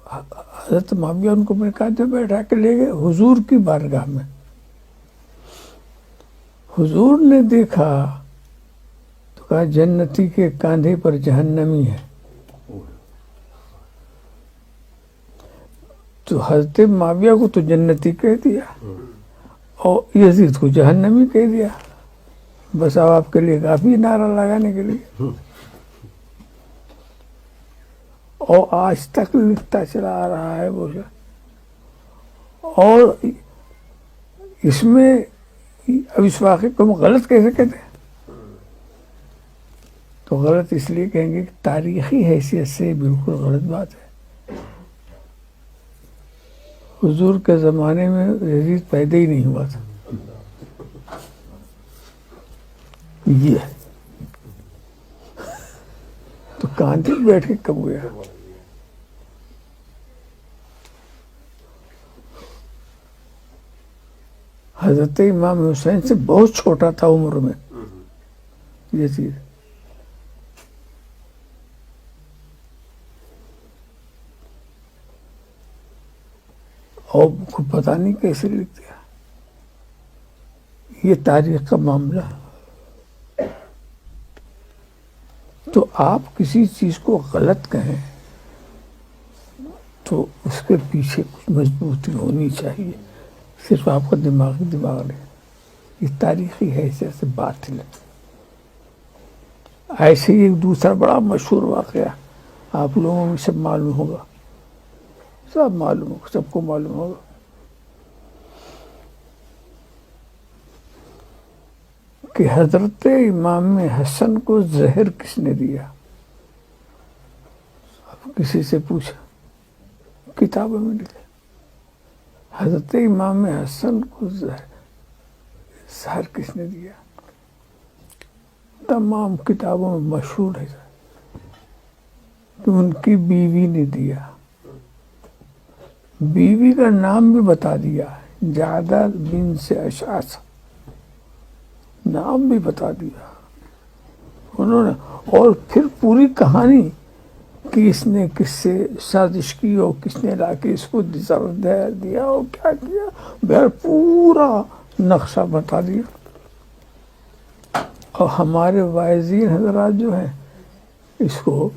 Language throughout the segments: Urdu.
حضرت معاویہ ان کو میں کہا جو بیٹھا کے لے گئے حضور کی بارگاہ میں. حضور نے دیکھا تو کہا جنتی کے کاندھے پر جہنمی ہے. تو حضرت معاویہ کو تو جنتی کہہ دیا اور یزید کو جہنمی کہہ دیا. بس اب آپ کے لیے کافی نعرہ لگانے کے لیے. اور آج تک لکھتا چلا آ رہا ہے وہ. اور اس میں اب اس واقعے کو ہم غلط کیسے کہتے ہیں؟ تو غلط اس لیے کہیں گے کہ تاریخی حیثیت سے بالکل غلط بات ہے. حضور کے زمانے میں یزید پیدا ہی نہیں ہوا تھا. یہ تو کاندھے بیٹھ کے کب گیا؟ حضرت امام حسین سے بہت چھوٹا تھا عمر میں یہ چیز. اور کو پتہ نہیں کیسے لکھ دیا. یہ تاریخ کا معاملہ. تو آپ کسی چیز کو غلط کہیں تو اس کے پیچھے کچھ مضبوطی ہونی چاہیے. صرف آپ کا دماغ نہیں. یہ تاریخی حیثیت سے باطل ہے. ایسے ہی ایک دوسرا بڑا مشہور واقعہ آپ لوگوں میں سب معلوم ہوگا. سب معلوم ہوگا, سب کو معلوم ہوگا. کہ حضرت امام حسن کو زہر کس نے دیا؟ اب کسی سے پوچھا, کتابوں میں لکھا حضرت امام حسن کو زہر کس نے دیا. تمام کتابوں میں مشہور ہے کہ ان کی بیوی نے دیا. بیوی کا نام بھی بتا دیا, جعدہ بنت اشعث, نام بھی بتا دیا انہوں نے. اور پھر پوری کہانی کہ اس نے کس سے سازش کی اور کس نے لا کے اس کو زہر دیا اور کیا کیا, بہر پورا نقشہ بتا دیا. اور ہمارے واعظین حضرات جو ہیں اس کو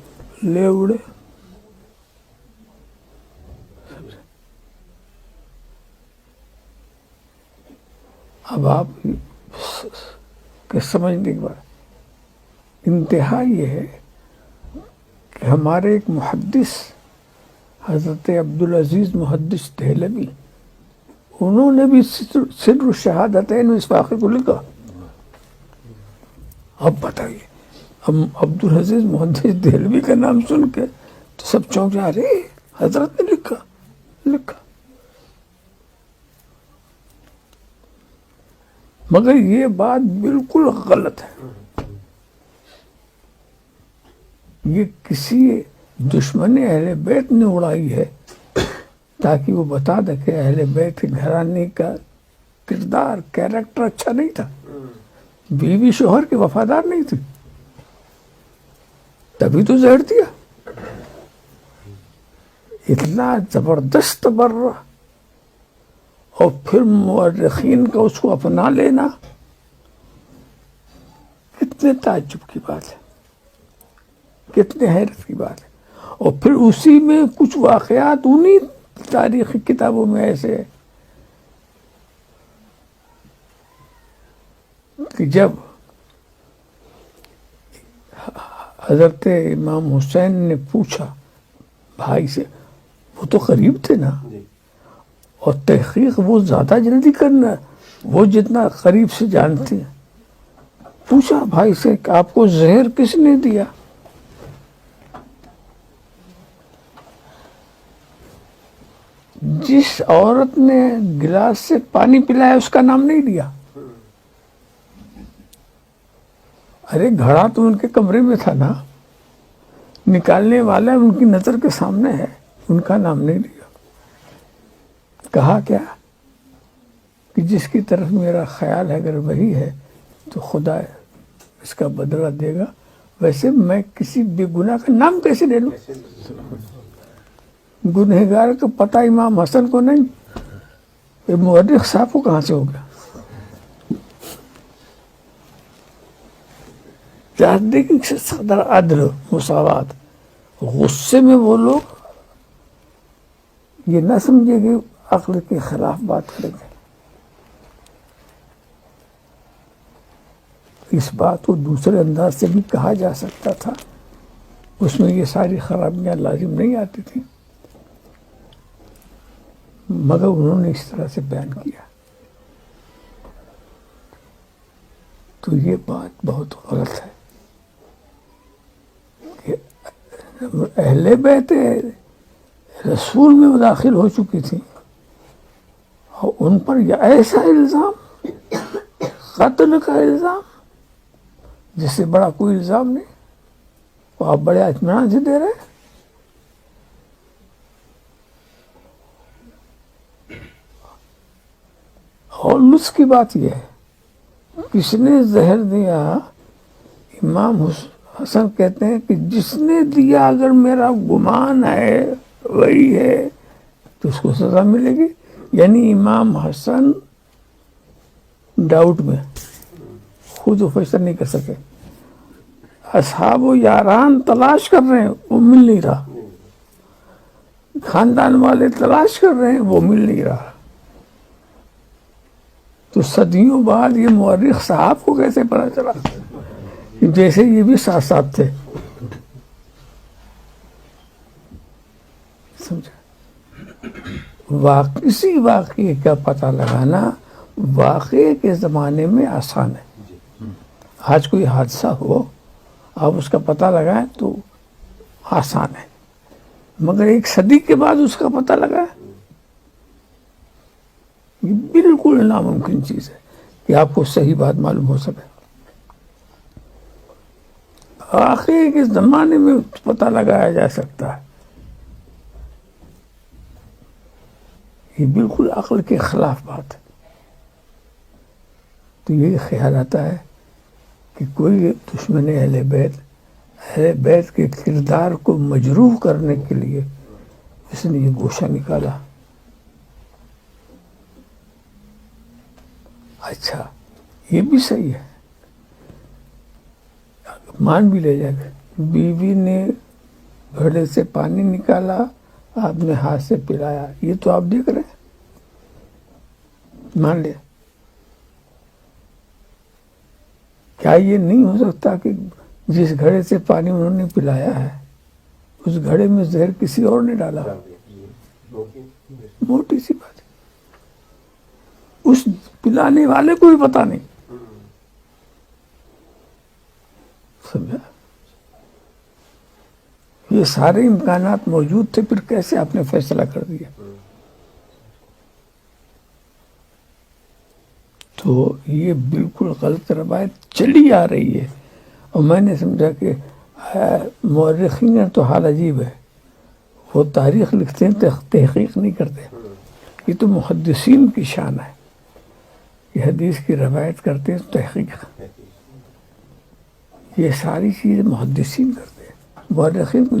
لے اڑے. اب آپ کے سمجھنے کے بعد انتہا یہ ہے کہ ہمارے ایک محدث حضرت عبدالعزیز محدث دہلوی, انہوں نے بھی سر الشہادتین اس واقعے کو لکھا. اب بتائیے, اب عبدالعزیز محدث دہلوی کا نام سن کے تو سب چونک جا رہے, حضرت نے لکھا. مگر یہ بات بالکل غلط ہے. یہ کسی دشمن اہل بیت نے اڑائی ہے تاکہ وہ بتا دے کہ اہل بیت گھرانے کا کردار, کیریکٹر اچھا نہیں تھا, بیوی شوہر کے وفادار نہیں تھی, تبھی تو زہر دیا. اتنا زبردست تبرہ, اور پھر مورخین کا اس کو اپنا لینا, کتنے تعجب کی بات ہے, کتنے حیرت کی بات ہے. اور پھر اسی میں کچھ واقعات انہی تاریخی کتابوں میں ایسے ہے کہ جب حضرت امام حسین نے پوچھا بھائی سے, وہ تو قریب تھے نا, اور تحقیق وہ زیادہ جلدی کرنا, وہ جتنا قریب سے جانتے ہیں. پوچھا بھائی سے کہ آپ کو زہر کس نے دیا؟ جس عورت نے گلاس سے پانی پلایا اس کا نام نہیں لیا. ارے گھڑا تو ان کے کمرے میں تھا نا, نکالنے والا ان کی نظر کے سامنے ہے, ان کا نام نہیں لیا. کہا کیا کہ جس کی طرف میرا خیال ہے اگر وہی ہے تو خدا اس کا بدلہ دے گا, ویسے میں کسی بے گناہ کا نام کیسے لے لوں؟ گنہگار کا پتہ امام حسن کو نہیں، یہ مورخ صاحب کو کہاں سے ہو گیا؟ چاہتے کہ صدر عدل مساوات، غصے میں وہ لوگ یہ نہ سمجھے کہ عقل کے خلاف بات کریں گے. اس بات کو دوسرے انداز سے بھی کہا جا سکتا تھا، اس میں یہ ساری خرابیاں لازم نہیں آتی تھیں، مگر انہوں نے اس طرح سے بیان کیا. تو یہ بات بہت غلط ہے کہ اہل بیت رسول میں داخل ہو چکی تھی اور ان پر یہ ایسا الزام، قتل کا الزام، جس سے بڑا کوئی الزام نہیں، وہ آپ بڑے اطمینان سے دے رہے ہیں. اور لطف کی بات یہ ہے، کس نے زہر دیا؟ امام حسن کہتے ہیں کہ جس نے دیا اگر میرا گمان ہے وہی ہے تو اس کو سزا ملے گی. یعنی امام حسن ڈاؤٹ میں، خود وہ فیصلہ نہیں کر سکے. اصحاب و یاران تلاش کر رہے ہیں، وہ مل نہیں رہا. خاندان والے تلاش کر رہے ہیں، وہ مل نہیں رہا. تو صدیوں بعد یہ مورخ صاحب کو کیسے پتا چلا؟ جیسے یہ بھی ساتھ ساتھ تھے. سمجھا؟ کسی واقعے کا پتہ لگانا واقعے کے زمانے میں آسان ہے. آج کوئی حادثہ ہو آپ اس کا پتہ لگائیں تو آسان ہے، مگر ایک صدی کے بعد اس کا پتہ لگائیں یہ بالکل ناممکن چیز ہے کہ آپ کو صحیح بات معلوم ہو سکے. واقعے کے زمانے میں پتہ لگایا جا سکتا ہے، یہ بالکل عقل کے خلاف بات ہے. تو یہ خیال آتا ہے کہ کوئی دشمن اہل بیت کے کردار کو مجروح کرنے کے لیے اس نے یہ گوشہ نکالا. اچھا یہ بھی صحیح ہے، مان بھی لے جائے گا بیوی نے گھڑے سے پانی نکالا، آپ نے ہاتھ سے پلایا، یہ تو آپ دیکھ رہے ہیں، مان لیا. کیا یہ نہیں ہو سکتا کہ جس گھڑے سے پانی انہوں نے پلایا ہے اس گھڑے میں زہر کسی اور نے ڈالا؟ موٹی سی بات ہے، اس پلانے والے کو بھی پتا نہیں. سمجھا؟ یہ سارے امکانات موجود تھے، پھر کیسے آپ نے فیصلہ کر دیا؟ تو یہ بالکل غلط روایت چلی آ رہی ہے. اور میں نے سمجھا کہ مورخین تو حال عجیب ہے، وہ تاریخ لکھتے ہیں تحقیق نہیں کرتے. یہ تو محدثین کی شان ہے، یہ حدیث کی روایت کرتے ہیں تحقیق. یہ ساری چیزیں محدثین کرتے ہیں. مورخین کو،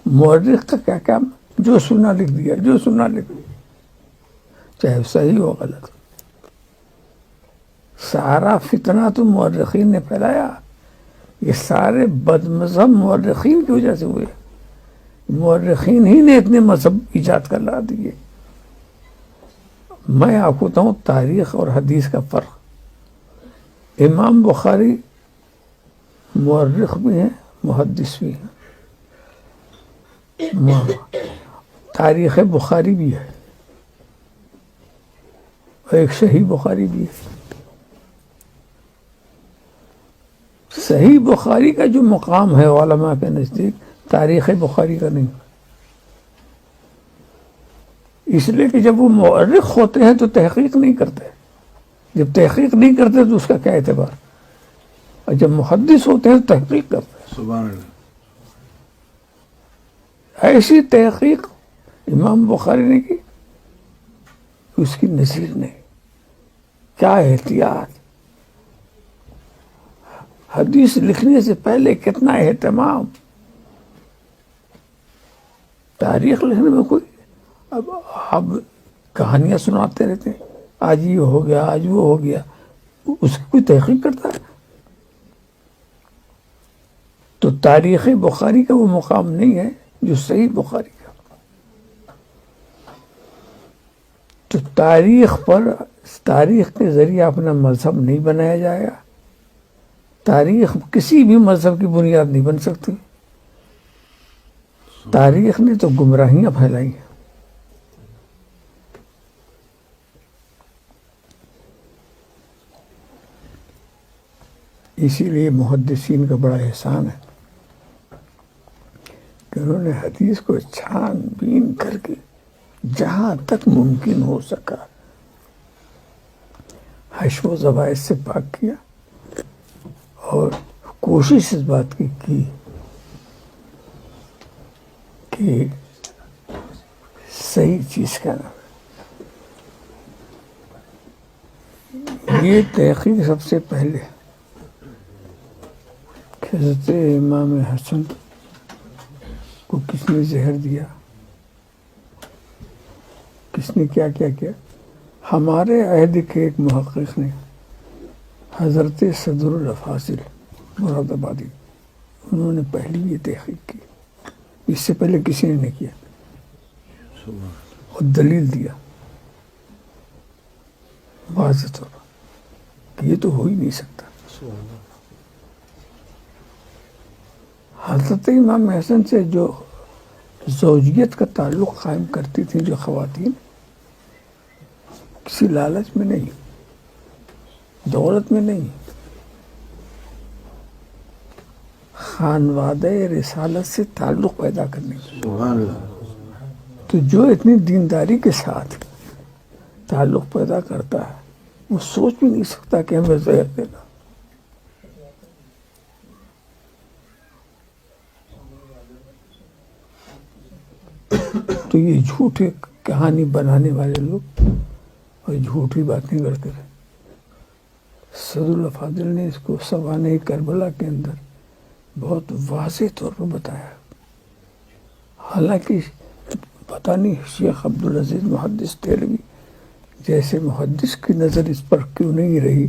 مورخ کا کیا کام؟ جو سنا لکھ دیا، جو سنا لکھ دیا، چاہے صحیح ہو غلط. سارا فتنہ تو مورخین نے پھیلایا، یہ سارے بد مذہب مورخین کی وجہ سے ہوئے. مورخین ہی نے اتنے مذہب ایجاد کر لا دیے. میں آپ کو بتاؤں تاریخ اور حدیث کا فرق. امام بخاری مورخ بھی ہیں، محدث بھی ہیں. تاریخ بخاری بھی ہے اور ایک صحیح بخاری بھی ہے. صحیح بخاری کا جو مقام ہے علماء کے نزدیک تاریخ بخاری کا نہیں، اس لیے کہ جب وہ مورخ ہوتے ہیں تو تحقیق نہیں کرتے. جب تحقیق نہیں کرتے تو اس کا کیا اعتبار؟ اور جب محدث ہوتے ہیں تو تحقیق کرتے ہیں. سبحان اللہ. ایسی تحقیق امام بخاری نے کی، اس کی نظیر نہیں. کیا احتیاط، حدیث لکھنے سے پہلے کتنا اہتمام. تاریخ لکھنے میں کوئی اب آپ کہانیاں سناتے رہتے ہیں، آج یہ ہو گیا، آج وہ ہو گیا، اس کی کوئی تحقیق کرتا ہے؟ تو تاریخ بخاری کا وہ مقام نہیں ہے جو صحیح بخاری کا. تو تاریخ کے ذریعے اپنا مذہب نہیں بنایا جائے گا. تاریخ کسی بھی مذہب کی بنیاد نہیں بن سکتی. تاریخ نے تو گمراہیاں پھیلائی ہیں. اسی لیے محدثین کا بڑا احسان ہے کہ انہوں نے حدیث کو چھان بین کر کے جہاں تک ممکن ہو سکا حشو و زوائد سے پاک کیا، اور کوشش اس بات کی کہ صحیح چیز کا نام. یہ تحقیق سب سے پہلے حضرت امام حسن کو کس نے زہر دیا، کس نے کیا کیا کیا. ہمارے عہد کے ایک محقق نے، حضرت صدر الافاضل مراد آبادی، انہوں نے پہلی یہ تحقیق کی. اس سے پہلے کسی نے نہیں کیا، اور دلیل دیا واضح طور پر کہ یہ تو ہو ہی نہیں سکتا. حضرت امام حسن سے جو زوجیت کا تعلق قائم کرتی تھیں جو خواتین، کسی لالچ میں نہیں، دولت میں نہیں، خانوادہ رسالت سے تعلق پیدا کرنے کی. تو جو اتنی دینداری کے ساتھ تعلق پیدا کرتا ہے وہ سوچ بھی نہیں سکتا کہ ہمیں زہر دینا. تو یہ جھوٹے کہانی بنانے والے لوگ اور جھوٹی باتیں کرتے رہے. صدر الافاضل نے اس کو سوانح کربلا کے اندر بہت واضح طور پر بتایا. حالانکہ پتہ نہیں شیخ عبدالعزیز محدث دہلوی جیسے محدث کی نظر اس پر کیوں نہیں رہی،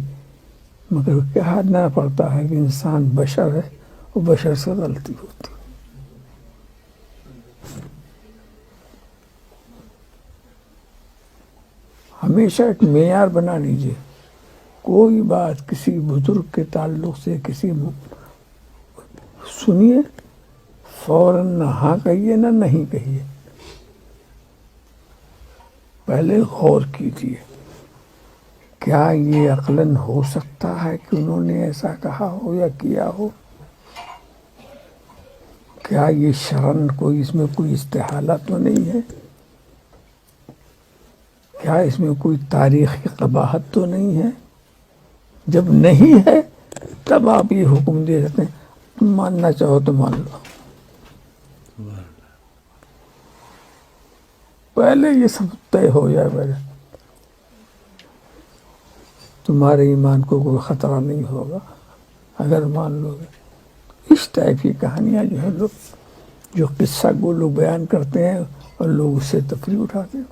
مگر کہنا پڑتا ہے کہ انسان بشر ہے اور بشر سے غلطی ہوتی. ہمیشہ ایک معیار بنا لیجیے، کوئی بات کسی بزرگ کے تعلق سے کسی سنیے، فوراً نہ ہاں کہیے نہ نہیں کہیے، پہلے غور کیجیے کیا یہ عقلاً ہو سکتا ہے کہ انہوں نے ایسا کہا ہو یا کیا ہو. کیا یہ شرعاً کوئی اس میں کوئی استحالہ تو نہیں ہے، کیا اس میں کوئی تاریخی قباحت تو نہیں ہے. جب نہیں ہے تب آپ یہ حکم دے سکتے ہیں تم ماننا چاہو تو مان لو. پہلے یہ سب طے ہو جائے، پہلے تمہارے ایمان کو کوئی خطرہ نہیں ہوگا اگر مان لو گے. اس ٹائپ کی کہانیاں جو ہے لوگ جو قصہ کو لوگ بیان کرتے ہیں اور لوگ اس سے تفریح اٹھاتے ہیں.